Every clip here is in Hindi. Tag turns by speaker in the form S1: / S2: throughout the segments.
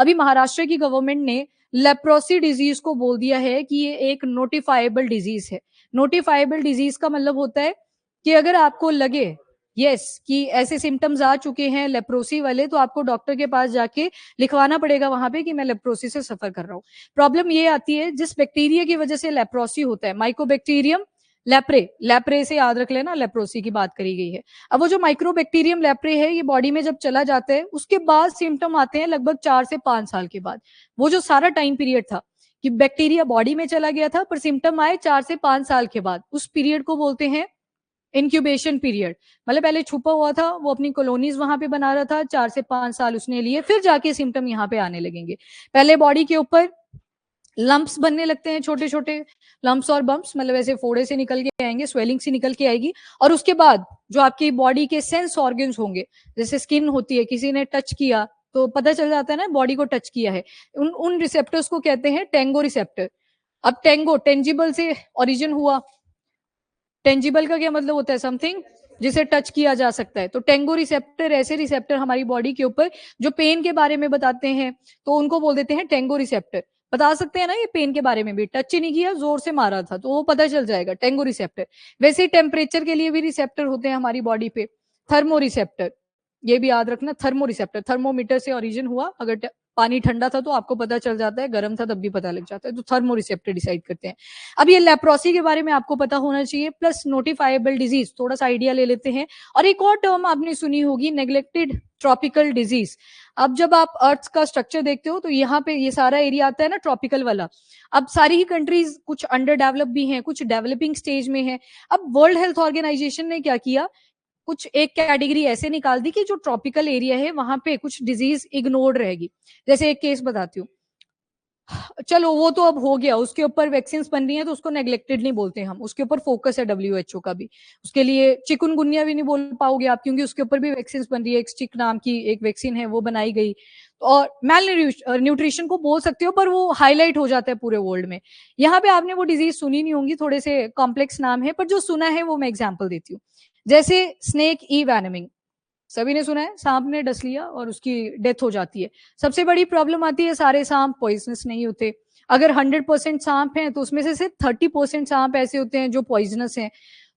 S1: अभी महाराष्ट्र की गवर्नमेंट ने लेप्रोसी डिजीज को बोल दिया है कि ये एक नोटिफाइबल डिजीज है। नोटिफाइबल डिजीज का मतलब होता है कि अगर आपको लगे कि ऐसे सिम्टम्स आ चुके हैं लेप्रोसी वाले, तो आपको डॉक्टर के पास जाके लिखवाना पड़ेगा वहां पे कि मैं लेप्रोसी से सफर कर रहा हूँ। प्रॉब्लम ये आती है जिस बैक्टीरिया की वजह से लेप्रोसी होता है, माइकोबैक्टीरियम लेप्रे से याद रख लेना, लेप्रोसी की बात करी गई है। अब वो जो माइक्रोबैक्टीरियम लेप्रे है, ये बॉडी में जब चला जाता है उसके बाद सिम्टम आते हैं लगभग 4 से 5 साल के बाद। वो जो सारा टाइम पीरियड था कि बैक्टीरिया बॉडी में चला गया था पर सिम्टम आए 4 से 5 साल के बाद, उस पीरियड को बोलते हैं इंक्यूबेशन पीरियड। मतलब पहले छुपा हुआ था, वो अपनी कॉलोनीज वहां पे बना रहा था, 4 से 5 साल उसने लिए, फिर जाके सिम्टम यहाँ पे आने लगेंगे। पहले बॉडी के ऊपर लंप्स बनने लगते हैं, छोटे छोटे लंप्स और बम्प्स, मतलब ऐसे फोड़े से निकल के आएंगे, स्वेलिंग से निकल के आएगी। और उसके बाद जो आपकी बॉडी के सेंस ऑर्गन्स होंगे, जैसे स्किन होती है, किसी ने टच किया तो पता चल जाता है ना बॉडी को टच किया है, उन रिसेप्टर्स को कहते हैं टेंगो रिसेप्टर। अब टेंगो टेंजिबल से ओरिजिन हुआ। टेंजिबल का क्या मतलब होता है? समथिंग जिसे टच किया जा सकता है। तो टेंगो रिसेप्टर ऐसे रिसेप्टर हमारी बॉडी के ऊपर जो पेन के बारे में बताते हैं, तो उनको बोल देते हैं टेंगो रिसेप्टर। बता सकते हैं ना ये पेन के बारे में भी, टच ही नहीं किया, जोर से मारा था तो वो पता चल जाएगा, टेंगो रिसेप्टर। वैसे ही टेम्परेचर के लिए भी रिसेप्टर होते हैं हमारी बॉडी पे, थर्मो रिसेप्टर। ये भी याद रखना, थर्मो रिसेप्टर, थर्मोमीटर से ओरिजिन हुआ। अगर पानी ठंडा था तो आपको पता चल जाता है, गर्म था तब भी पता लग जाता है, तो थर्मो रिसेप्टर डिसाइड करते हैं। अब ये लेप्रोसी के बारे में आपको पता होना चाहिए, प्लस नोटिफाइबल डिजीज थोड़ा सा आइडिया ले लेते हैं। और एक और टर्म आपने सुनी होगी, नेग्लेक्टेड ट्रॉपिकल डिजीज। अब जब आप अर्थ का स्ट्रक्चर देखते हो तो यहाँ पे ये सारा एरिया आता है ना ट्रॉपिकल वाला। अब सारी ही कंट्रीज कुछ अंडर डेवलप भी हैं, कुछ डेवलपिंग स्टेज में है। अब वर्ल्ड हेल्थ ऑर्गेनाइजेशन ने क्या किया, कुछ एक कैटेगरी ऐसे निकाल दी कि जो ट्रॉपिकल एरिया है वहां पे कुछ डिजीज इग्नोर्ड रहेगी। जैसे एक केस बताती हूँ, चलो वो तो अब हो गया, उसके ऊपर वैक्सीन बन रही है तो उसको नेग्लेक्टेड नहीं बोलते हम, उसके ऊपर फोकस है डब्ल्यूएचओ का भी। उसके लिए चिकुनगुनिया भी नहीं बोल पाओगे आप, क्योंकि उसके ऊपर भी वैक्सीन बन रही है, एक्सटिक नाम की एक वैक्सीन है वो बनाई गई। और मेल न्यूट्रिशन को बोल सकते हो, पर वो हाईलाइट हो जाता है पूरे वर्ल्ड में। यहाँ पे आपने वो डिजीज सुनी नहीं होंगी, थोड़े से कॉम्प्लेक्स नाम है, पर जो सुना है वो मैं एग्जाम्पल देती हूँ। जैसे स्नेक ई वैनमिंग, सभी ने सुना है, सांप ने डस लिया और उसकी डेथ हो जाती है। सबसे बड़ी प्रॉब्लम आती है, सारे सांप पॉइजनस नहीं होते। अगर 100% सांप हैं तो उसमें से सिर्फ 30% सांप ऐसे होते हैं जो पॉइजनस हैं।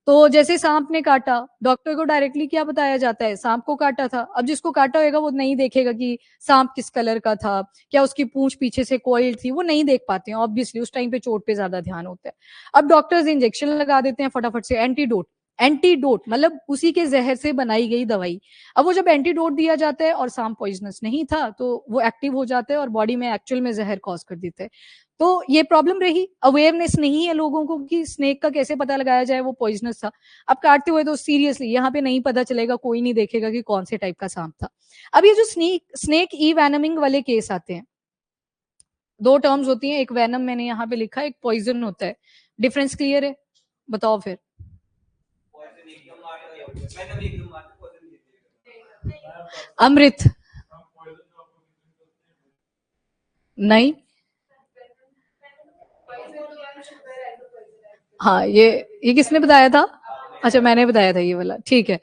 S1: तो जैसे सांप ने काटा, डॉक्टर को डायरेक्टली क्या बताया जाता है, सांप को काटा था। अब जिसको काटा होगा वो नहीं देखेगा कि सांप किस कलर का था, क्या उसकी पूंछ पीछे से कोइल्ड थी, वो नहीं देख पाते हैं ऑब्वियसली, उस टाइम पे चोट पे ज्यादा ध्यान होता है। अब डॉक्टर्स इंजेक्शन लगा देते हैं फटाफट से, एंटीडोट। एंटीडोट मतलब उसी के जहर से बनाई गई दवाई। अब वो जब एंटीडोट दिया जाता है और सांप पॉइजनस नहीं था तो वो एक्टिव हो जाता है और बॉडी में एक्चुअल में जहर कॉज कर देता है। तो ये प्रॉब्लम रही, अवेयरनेस नहीं है लोगों को कि स्नेक का कैसे पता लगाया जाए वो पॉइजनस था। अब काटते हुए तो सीरियसली यहाँ पे नहीं पता चलेगा, कोई नहीं देखेगा कि कौन से टाइप का सांप था। अब ये जो स्नेक ई वैनमिंग वाले केस आते हैं, दो टर्म्स होती हैं, एक वैनम मैंने यहाँ पे लिखा है, एक पॉइजन होता है। डिफरेंस क्लियर है? बताओ फिर। अमृत? नहीं। हाँ, ये किसने बताया था? अच्छा, मैंने बताया था ये वाला, ठीक है।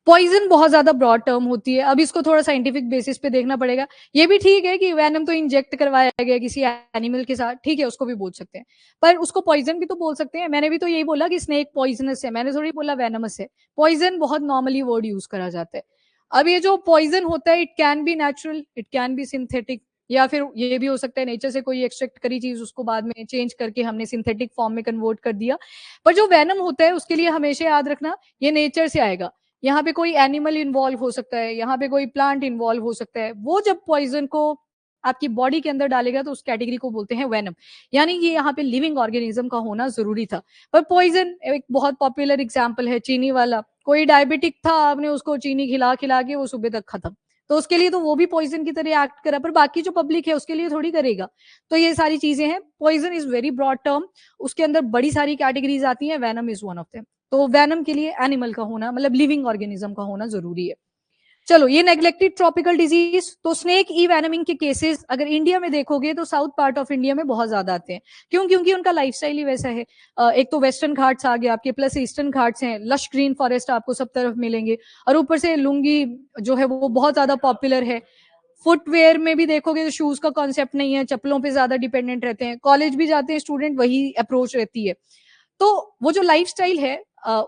S1: पॉइजन बहुत ज्यादा ब्रॉड टर्म होती है, अब इसको थोड़ा साइंटिफिक बेसिस पे देखना पड़ेगा। ये भी ठीक है कि वैनम तो इंजेक्ट करवाया गया किसी एनिमल के साथ, ठीक है, उसको भी बोल सकते हैं, पर उसको पॉइजन भी तो बोल सकते हैं। मैंने भी तो यही बोला कि स्नेक पॉइजनस है, मैंने थोड़ी बोला वेनमस है। पॉइजन बहुत नॉर्मली वर्ड यूज करा जाता है। अब ये जो पॉइजन होता है, it can be natural, it can be synthetic, या फिर ये भी हो सकता है नेचर से कोई एक्सट्रैक्ट करी चीज उसको बाद में चेंज करके हमने सिंथेटिक फॉर्म में कन्वर्ट कर दिया। पर जो वेनम होता है उसके लिए हमेशा याद रखना, ये नेचर से आएगा। यहाँ पे कोई एनिमल इन्वॉल्व हो सकता है, यहाँ पे कोई प्लांट इन्वॉल्व हो सकता है, वो जब पॉइजन को आपकी बॉडी के अंदर डालेगा तो उस कैटेगरी को बोलते हैं वेनम। यानी कि यहाँ पे लिविंग ऑर्गेनिज्म का होना जरूरी था। पर पॉइजन एक बहुत पॉपुलर एग्जाम्पल है, चीनी वाला। कोई डायबिटिक था, आपने उसको चीनी खिला खिला के वो सुबह तक खत्म, तो उसके लिए तो वो भी पॉइजन की तरह एक्ट करा, पर बाकी जो पब्लिक है उसके लिए थोड़ी करेगा। तो ये सारी चीजें हैं, poison is very broad term, उसके अंदर बड़ी सारी कैटेगरीज आती हैं, venom is one of them. तो वेनम के लिए एनिमल का होना मतलब लिविंग ऑर्गेनिज्म का होना जरूरी है। चलो, ये नेग्लेक्टेड ट्रॉपिकल डिजीज, तो स्नेक ई वैनमिंग के केसेस अगर इंडिया में देखोगे तो साउथ पार्ट ऑफ इंडिया में बहुत ज्यादा आते हैं। क्यों? क्योंकि उनका लाइफस्टाइल ही वैसा है। एक तो वेस्टर्न घाट्स आ गए आपके, प्लस ईस्टर्न घाट्स हैं, लश ग्रीन फॉरेस्ट आपको सब तरफ मिलेंगे, और ऊपर से लुंगी जो है वो बहुत ज्यादा पॉपुलर है। फुटवेयर में भी देखोगे तो शूज का कॉन्सेप्ट नहीं है, चप्पलों पे ज्यादा डिपेंडेंट रहते हैं, कॉलेज भी जाते हैं स्टूडेंट, वही अप्रोच रहती है। तो वो जो लाइफस्टाइल है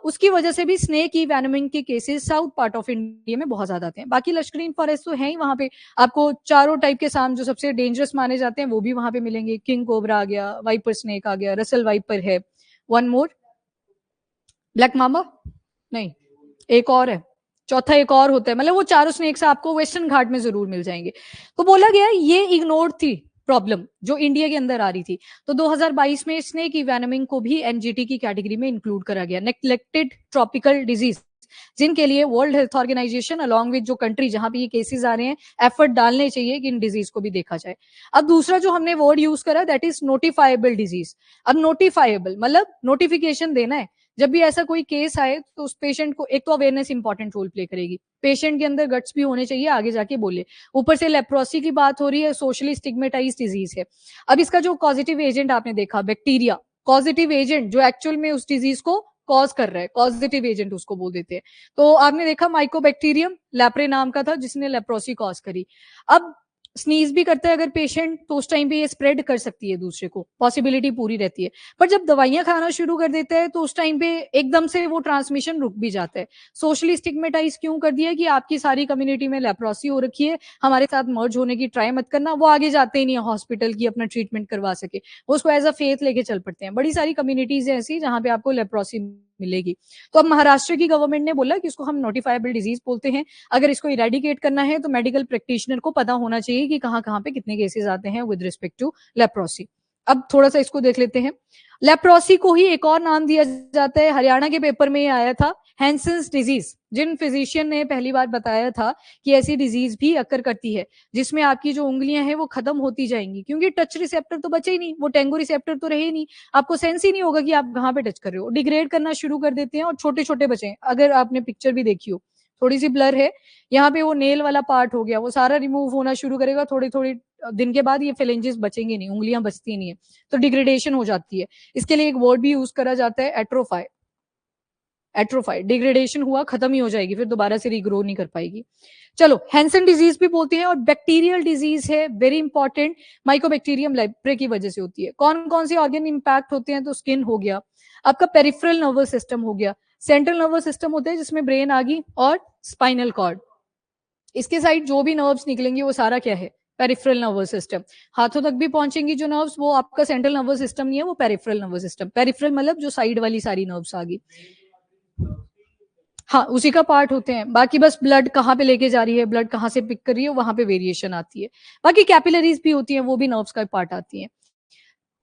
S1: उसकी वजह से भी स्नेक ई वैनमिंग के cases south part of India में बहुत ज्यादा आते हैं। बाकी लश्करी फॉरेस्ट तो है ही वहां पे, आपको चारों टाइप के सांप जो सबसे डेंजरस माने जाते हैं वो भी वहां पे मिलेंगे। किंग कोबरा आ गया, वाइपर स्नेक आ गया, रसल वाइपर है, वन मोर ब्लैक मामा नहीं, एक और है, चौथा एक और होता है, मतलब वो चारों स्नेक्स आपको वेस्टर्न घाट में जरूर मिल जाएंगे। तो बोला गया ये इग्नोर्ड थी प्रॉब्लम जो इंडिया के अंदर आ रही थी, तो 2022 में स्नेक इवेनमिंग को भी एनजीटी की कैटेगरी में इंक्लूड करा गया। नेग्लेक्टेड ट्रॉपिकल डिजीज जिनके लिए world health organization along with जो कंट्री जहां पे ये केसेस आ रहे हैं एफर्ट डालने चाहिए कि इन डिजीज को भी देखा जाए। अब दूसरा जो हमने वर्ड यूज करा दैट इज नोटिफाइबल डिजीज। अब नोटिफाइबल मतलब नोटिफिकेशन देना है, जब भी ऐसा कोई केस आए तो उस पेशेंट को, एक तो अवेयरनेस इंपॉर्टेंट रोल प्ले करेगी, पेशेंट के अंदर गट्स भी होने चाहिए आगे जाके बोले। ऊपर से लेप्रोसी की बात हो रही है, सोशली स्टिग्मेटाइज डिजीज है। अब इसका जो कॉजिटिव एजेंट आपने देखा बैक्टीरिया, कॉजिटिव एजेंट जो एक्चुअल में उस डिजीज को कॉज कर रहा है, पॉजिटिव एजेंट उसको बोल देते हैं। तो आपने देखा माइकोबैक्टीरियम लैप्रे नाम का था जिसने लेप्रोसी कॉज करी। अब स्नीज भी करता है अगर पेशेंट तो उस टाइम पे ये स्प्रेड कर सकती है दूसरे को, पॉसिबिलिटी पूरी रहती है। पर जब दवाइयां खाना शुरू कर देता है तो उस टाइम पे एकदम से वो ट्रांसमिशन रुक भी जाता है। सोशली स्टिग्मेटाइज क्यों कर दिया कि आपकी सारी कम्युनिटी में लेप्रोसी हो रखी है, हमारे साथ मर्ज होने की ट्राई मत करना, वो आगे जाते ही नहीं है हॉस्पिटल की अपना ट्रीटमेंट करवा सके, वो उसको एज अ फेथ लेके चल पड़ते हैं। बड़ी सारी कम्युनिटीज है ऐसी जहां पे आपको लेप्रोसी मिलेगी। तो अब महाराष्ट्र की गवर्नमेंट ने बोला कि इसको हम नोटिफाइबल डिजीज बोलते हैं, अगर इसको इरेडिकेट करना है तो मेडिकल प्रैक्टिशनर को पता होना चाहिए कि कहाँ कहाँ पे कितने केसेस आते हैं विद रिस्पेक्ट टू लेप्रोसी। अब थोड़ा सा इसको देख लेते हैं। लेप्रोसी को ही एक और नाम दिया जाता है, हरियाणा के पेपर में ये आया था, हैंसेंस डिजीज। जिन फिजिशियन ने पहली बार बताया था कि ऐसी डिजीज भी अक्कर करती है जिसमें आपकी जो उंगलियां हैं वो खत्म होती जाएंगी, क्योंकि टच रिसेप्टर तो बचे ही नहीं, वो टेंगो रिसेप्टर तो रहे ही नहीं, आपको सेंस ही नहीं होगा कि आप कहाँ पे टच कर रहे हो, डिग्रेड करना शुरू कर देते हैं और छोटे छोटे बचे। अगर आपने पिक्चर भी देखी हो, थोड़ी सी ब्लर है, यहाँ पे वो नेल वाला पार्ट हो गया, वो सारा रिमूव होना शुरू करेगा, थोड़ी थोड़ी दिन के बाद ये फिलेंजेस बचेंगे नहीं, उंगलियां बचती नहीं है, तो डिग्रेडेशन हो जाती है। इसके लिए एक वर्ड भी यूज करा जाता है एट्रोफाई। एट्रोफाई डिग्रेडेशन हुआ, खत्म ही हो जाएगी, फिर दोबारा से रीग्रो नहीं कर पाएगी। चलो हैंसन डिजीज भी बोलते हैं, और बैक्टीरियल डिजीज है वेरी इंपॉर्टेंट, माइकोबैक्टीरियम लेप्रे की वजह से होती है। कौन कौन से ऑर्गन इंपैक्ट होते हैं, तो स्किन हो गया, आपका पेरिफेरल नर्वस सिस्टम हो गया, सेंट्रल नर्वस सिस्टम होता है जिसमें ब्रेन आ गई, और स्पाइनल कॉर्ड, इसके साइड जो भी नर्व्स निकलेंगी वो सारा क्या है, पेरिफेरल नर्वस सिस्टम। हाथों तक भी पहुंचेंगी जो नर्व्स, वो आपका सेंट्रल नर्वस सिस्टम नहीं है, वो पेरिफेरल नर्वस सिस्टम। पेरिफेरल मतलब जो साइड वाली सारी नर्व्स आ गई, हाँ उसी का पार्ट होते हैं। बाकी बस ब्लड कहाँ पे लेके जा रही है, ब्लड कहाँ से पिक कर रही है, वहां पे वेरिएशन आती है। बाकी कैपिलरीज भी होती हैं, वो भी नर्व्स का पार्ट आती हैं।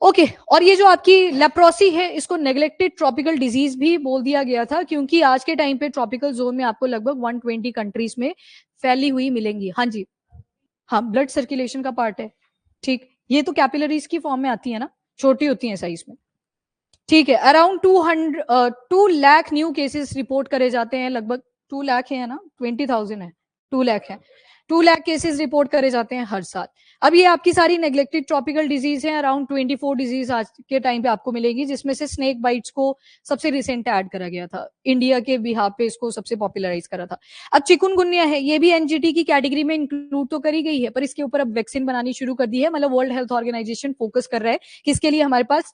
S1: ओके, और ये जो आपकी लेप्रोसी है इसको नेग्लेक्टेड ट्रॉपिकल डिजीज भी बोल दिया गया था, क्योंकि आज के टाइम पे ट्रॉपिकल जोन में आपको लगभग 120 कंट्रीज में फैली हुई मिलेंगी। हाँ जी, हाँ ब्लड सर्कुलेशन का पार्ट है, ठीक। ये तो कैपिलरीज की फॉर्म में आती है ना, छोटी होती है साइज में, ठीक है। Around 2 lakh new cases report करे जाते हैं, लगभग 2 लाख है ना, 20,000 है, 2 लाख है, 2 लाख केसेस रिपोर्ट करे जाते हैं हर साल। अब ये आपकी सारी नेग्लेक्टेड ट्रॉपिकल डिजीज है, अराउंड 24 डिजीज आज के टाइम पे आपको मिलेगी, जिसमें से स्नेक बाइट्स को सबसे रिसेंट ऐड करा गया था, इंडिया के बिहार पे इसको सबसे पॉपुलराइज करा था। अब चिकुनगुनिया है, ये भी एनजीटी की कैटेगरी में इंक्लूड तो करी गई है, पर इसके ऊपर अब वैक्सीन बनानी शुरू कर दी है, मतलब वर्ल्ड हेल्थ ऑर्गेनाइजेशन फोकस कर रहा है कि इसके लिए हमारे पास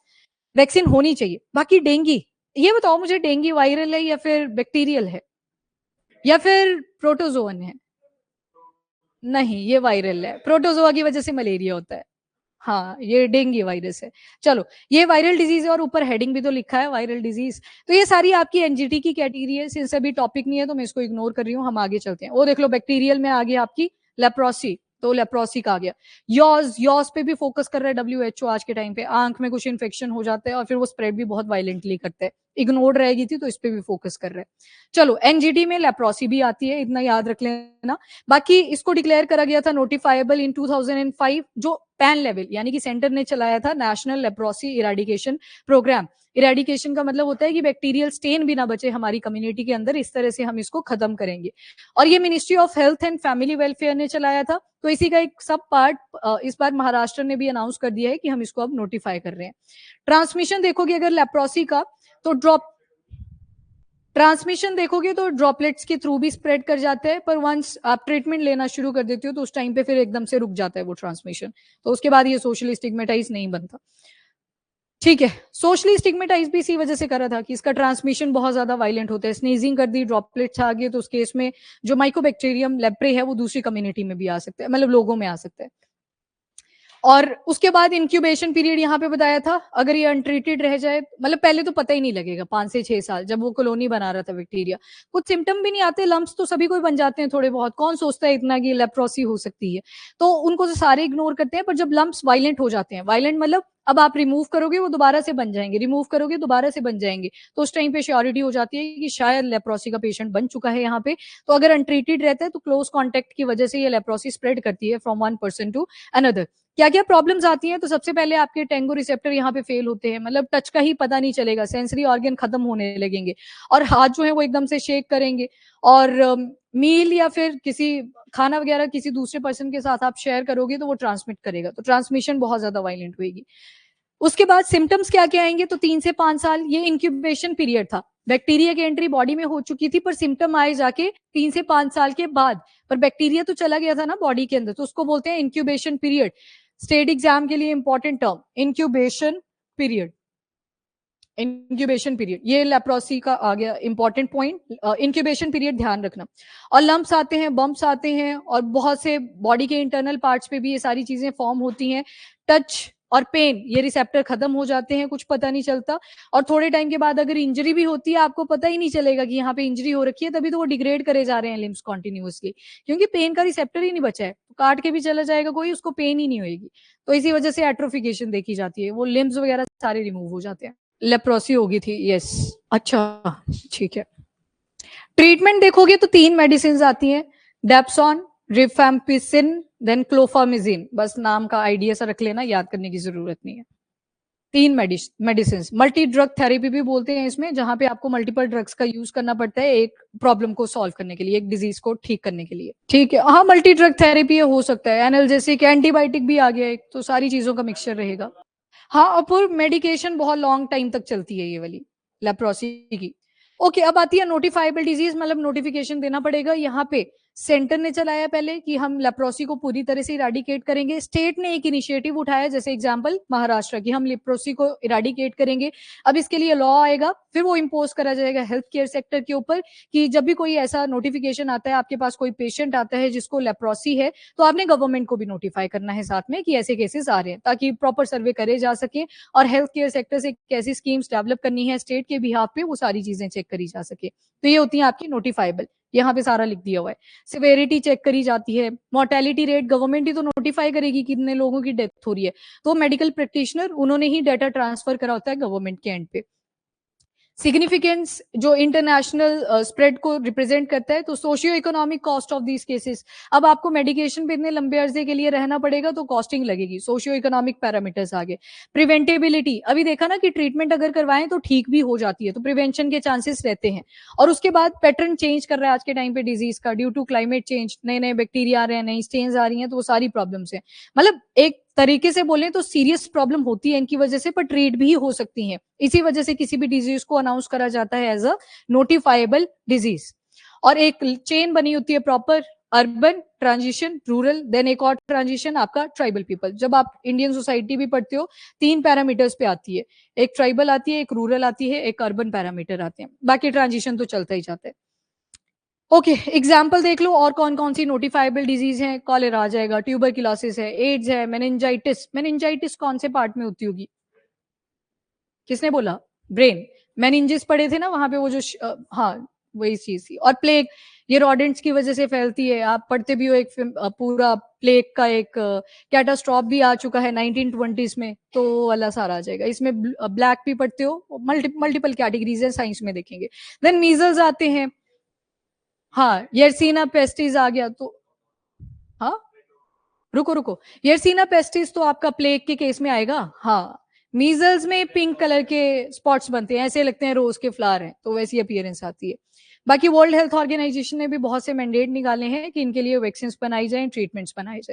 S1: वैक्सीन होनी चाहिए। बाकी डेंगी, ये बताओ मुझे, डेंगी वायरल है या फिर बैक्टीरियल है या फिर प्रोटोजोअन है? नहीं, ये वायरल है, प्रोटोजोआ की वजह से मलेरिया होता है। हाँ ये डेंगू वायरस है। चलो ये वायरल डिजीज है, और ऊपर हेडिंग भी तो लिखा है वायरल डिजीज। तो ये सारी आपकी एनजीटी की कैटेगरी है, सिंस अभी टॉपिक नहीं है तो मैं इसको इग्नोर कर रही हूँ, हम आगे चलते हैं। वो देख लो बैक्टीरियल में आ गया आपकी लेप्रोसी, तो लेप्रोसी का आ गया। यॉज पे भी फोकस कर रहा है डब्ल्यूएचओ आज के टाइम पे, आंख में कुछ इन्फेक्शन हो जाता है और फिर वो स्प्रेड भी बहुत वायलेंटली करता है, इग्नोर्ड रहेगी थी तो इस पे भी फोकस कर रहा है। चलो एनजीटी में लेप्रोसी भी आती है, इतना याद रख लेना। बाकी इसको डिक्लेयर करा गया था नोटिफाइबल इन 2005, जो पैन लेवल यानी कि सेंटर ने चलाया था national leprosy eradication programme. Eradication का मतलब होता है कि बैक्टीरियल स्टेन भी ना बचे हमारी कम्युनिटी के अंदर, इस तरह से हम इसको खत्म करेंगे। और ये ministry of health and family welfare ने चलाया था, तो इसी का एक सब पार्ट इस बार महाराष्ट्र ने भी अनाउंस कर दिया है कि हम इसको अब नोटिफाई कर रहे हैं। ट्रांसमिशन देखोगे अगर लेप्रोसी का, तो ड्रॉप ट्रांसमिशन देखोगे तो ड्रॉपलेट्स के थ्रू भी स्प्रेड कर जाता है, पर वंस आप ट्रीटमेंट लेना शुरू कर देते हो तो उस टाइम पे फिर एकदम से रुक जाता है वो ट्रांसमिशन, तो उसके बाद ये सोशली स्टिग्मेटाइज नहीं बनता। ठीक है, सोशली स्टिग्मेटाइज भी इसी वजह से करा था कि इसका ट्रांसमिशन बहुत ज्यादा वायलेंट होता है, स्नीजिंग कर दी, ड्रॉपलेट्स आ गए, तो उस केस में जो माइकोबैक्टीरियम लेप्रे है वो दूसरी कम्युनिटी में भी आ सकता है, मतलब लोगों में आ सकता है। और उसके बाद इंक्यूबेशन पीरियड यहाँ पे बताया था, अगर ये अनट्रीटेड रह जाए, मतलब पहले तो पता ही नहीं लगेगा 5 से 6 साल, जब वो कॉलोनी बना रहा था बैक्टीरिया, कुछ सिम्टम भी नहीं आते, लम्प्स तो सभी को ही बन जाते हैं थोड़े बहुत, कौन सोचता है इतना कि लेप्रोसी हो सकती है, तो उनको तो सारे इग्नोर करते हैं। पर जब लम्प्स वायलेंट हो जाते हैं, वायलेंट मतलब अब आप रिमूव करोगे वो दोबारा से बन जाएंगे, रिमूव करोगे दोबारा से बन जाएंगे, तो उस टाइम पे श्योरिटी हो जाती है कि शायद लेप्रोसी का पेशेंट बन चुका है यहाँ पे। तो अगर अनट्रीटेड रहता है तो क्लोज कॉन्टेक्ट की वजह से ये लेप्रोसी स्प्रेड करती है from one person to another. क्या क्या प्रॉब्लम्स आती हैं, तो सबसे पहले आपके टेंगो रिसेप्टर यहाँ पे फेल होते हैं, मतलब टच का ही पता नहीं चलेगा, सेंसरी ऑर्गन खत्म होने लगेंगे, और हाथ जो है वो एकदम से शेक करेंगे, और मील या फिर किसी खाना वगैरह किसी दूसरे पर्सन के साथ आप शेयर करोगे तो वो ट्रांसमिट करेगा, तो ट्रांसमिशन बहुत ज्यादा वायलेंट होगी। उसके बाद सिम्टम्स क्या क्या आएंगे, तो 3 से 5 साल, ये इंक्यूबेशन पीरियड था, बैक्टीरिया की एंट्री बॉडी में हो चुकी थी, पर सिम्टम आए जाके 3 से 5 साल के बाद, पर बैक्टीरिया तो चला गया था ना बॉडी के अंदर, तो उसको बोलते हैं इंक्यूबेशन पीरियड। स्टेट एग्जाम के लिए important term incubation period, incubation period, ये लेप्रोसी का आ गया इंपॉर्टेंट पॉइंट, इंक्यूबेशन पीरियड ध्यान रखना। और लम्प्स आते हैं, बम्प्स आते हैं, और बहुत से बॉडी के इंटरनल पार्ट्स पे भी ये सारी चीजें फॉर्म होती हैं। टच और पेन, ये रिसेप्टर खत्म हो जाते हैं, कुछ पता नहीं चलता, और थोड़े टाइम के बाद अगर इंजरी भी होती है आपको पता ही नहीं चलेगा कि यहाँ पे इंजरी हो रखी है, तभी तो वो डिग्रेड करे जा रहे हैं लिम्स कॉन्टिन्यूसली, क्योंकि पेन का रिसेप्टर ही नहीं बचा है, तो काट के भी चला जाएगा कोई, उसको पेन ही नहीं होगी, तो इसी वजह से एट्रोफिकेशन देखी जाती है, वो लिम्स वगैरह सारे रिमूव हो जाते हैं। लेप्रोसी होगी थी, यस। अच्छा, ठीक है। ट्रीटमेंट देखोगे तो 3 मेडिसिन आती हैं, डेप्सॉन, रिफैम्पिसिन, देन क्लोफामिजिन, बस नाम का आइडिया सा रख लेना, याद करने की जरूरत नहीं है। 3 मेडिसिन, मल्टी ड्रग थेरेपी भी बोलते हैं इसमें, जहां पे आपको मल्टीपल ड्रग्स का यूज करना पड़ता है एक प्रॉब्लम को सॉल्व करने के लिए, एक डिजीज को ठीक करने के लिए। ठीक है, हाँ, मल्टी ड्रग थेरेपी हो सकता है, एनाल्जेसिक, एंटीबायोटिक भी आ गया एक, तो सारी चीजों का मिक्सचर रहेगा। हाँ, और फिर मेडिकेशन बहुत लॉन्ग टाइम तक चलती है ये वाली लेप्रोसी की। ओके, अब आती है नोटिफाइबल डिजीज, मतलब नोटिफिकेशन देना पड़ेगा। यहाँ पे सेंटर ने चलाया पहले कि हम लेप्रोसी को पूरी तरह से इराडिकेट करेंगे, स्टेट ने एक इनिशिएटिव उठाया, जैसे एग्जांपल महाराष्ट्र की, हम लेप्रोसी को इराडिकेट करेंगे। अब इसके लिए लॉ आएगा, फिर वो इम्पोज करा जाएगा हेल्थ केयर सेक्टर के ऊपर कि जब भी कोई ऐसा नोटिफिकेशन आता है, आपके पास कोई पेशेंट आता है जिसको लेप्रोसी है, तो आपने गवर्नमेंट को भी नोटिफाई करना है साथ में कि ऐसे केसेस आ रहे हैं, ताकि प्रॉपर सर्वे करे जा सके, और हेल्थ केयर सेक्टर से कैसी स्कीम्स डेवलप करनी है स्टेट के बिहाफ पे, वो सारी चीजें चेक करी जा सके। तो ये होती है आपकी नोटिफाइबल, यहाँ पे सारा लिख दिया हुआ है। सिवेरिटी चेक करी जाती है, मोर्टेलिटी रेट गवर्नमेंट ही तो नोटिफाई करेगी कितने लोगों की डेथ हो रही है, तो मेडिकल प्रैक्टिशनर उन्होंने ही डाटा ट्रांसफर करा होता है गवर्नमेंट के एंड पे। सिग्निफिकेंस जो इंटरनेशनल स्प्रेड को रिप्रेजेंट करता है, तो socio economic cost of these cases, अब आपको मेडिकेशन पे इतने लंबे अरसे के लिए रहना पड़ेगा तो कॉस्टिंग लगेगी, सोशियो इकोनॉमिक पैरामीटर्स आगे। प्रिवेंटेबिलिटी, अभी देखा ना कि ट्रीटमेंट अगर करवाएं तो ठीक भी हो जाती है, तो प्रिवेंशन के चांसेस रहते हैं। और उसके बाद पैटर्न चेंज कर रहा है आज के टाइम पे डिजीज का, ड्यू टू क्लाइमेट चेंज, नए नए बैक्टीरिया आ रहे हैं, नई स्टेन्स आ रही हैं, तो वो सारी प्रॉब्लम्स हैं। मतलब एक तरीके से बोले तो सीरियस प्रॉब्लम होती है इनकी वजह से, पर ट्रीट भी हो सकती हैं, इसी वजह से किसी भी डिजीज को अनाउंस करा जाता है एज अ नोटिफाइबल डिजीज। और एक चेन बनी होती है proper, urban transition, rural, then एक और ट्रांजिशन आपका ट्राइबल पीपल। जब आप इंडियन सोसाइटी भी पढ़ते हो 3 पैरामीटर्स पे आती है, एक ट्राइबल आती है, एक रूरल आती है, एक अर्बन पैरामीटर आते हैं, बाकी ट्रांजिशन तो चलता ही जाता है। ओके, एग्जाम्पल देख लो और कौन कौन सी नोटिफाइबल डिजीज है, कॉलेरा आ जाएगा, ट्यूबरक्लोसिस है, एड्स है, मेनिंजाइटिस, मेनिंजाइटिस कौन से पार्ट में होती होगी, किसने बोला, ब्रेन, मेनिंजिस पढ़े थे ना वहां पे, वो जो हाँ वही चीज थी। और प्लेग, ये रॉडेंट्स की वजह से फैलती है, आप पढ़ते भी हो, एक पूरा प्लेग का एक कैटास्ट्रॉफ भी आ चुका है 1920s में, तो वाला सारा आ जाएगा इसमें। ब्लैक भी पढ़ते हो, मल्टीपल कैटेगरीज है, साइंस में देखेंगे। देन मीजल्स आते हैं, हाँ येरसीना पेस्टिस आ गया, तो हाँ रुको रुको, येरसीना पेस्टिस तो आपका प्लेग के केस में आएगा। हाँ, मीजल्स में पिंक कलर के स्पॉट्स बनते हैं, ऐसे लगते हैं रोज के फ्लावर हैं, तो वैसी अपीयरेंस आती है। बाकी वर्ल्ड हेल्थ ऑर्गेनाइजेशन ने भी बहुत से मैंडेट निकाले हैं कि इनके लिए वैक्सीन बनाई जाए, ट्रीटमेंट्स बनाए जाए।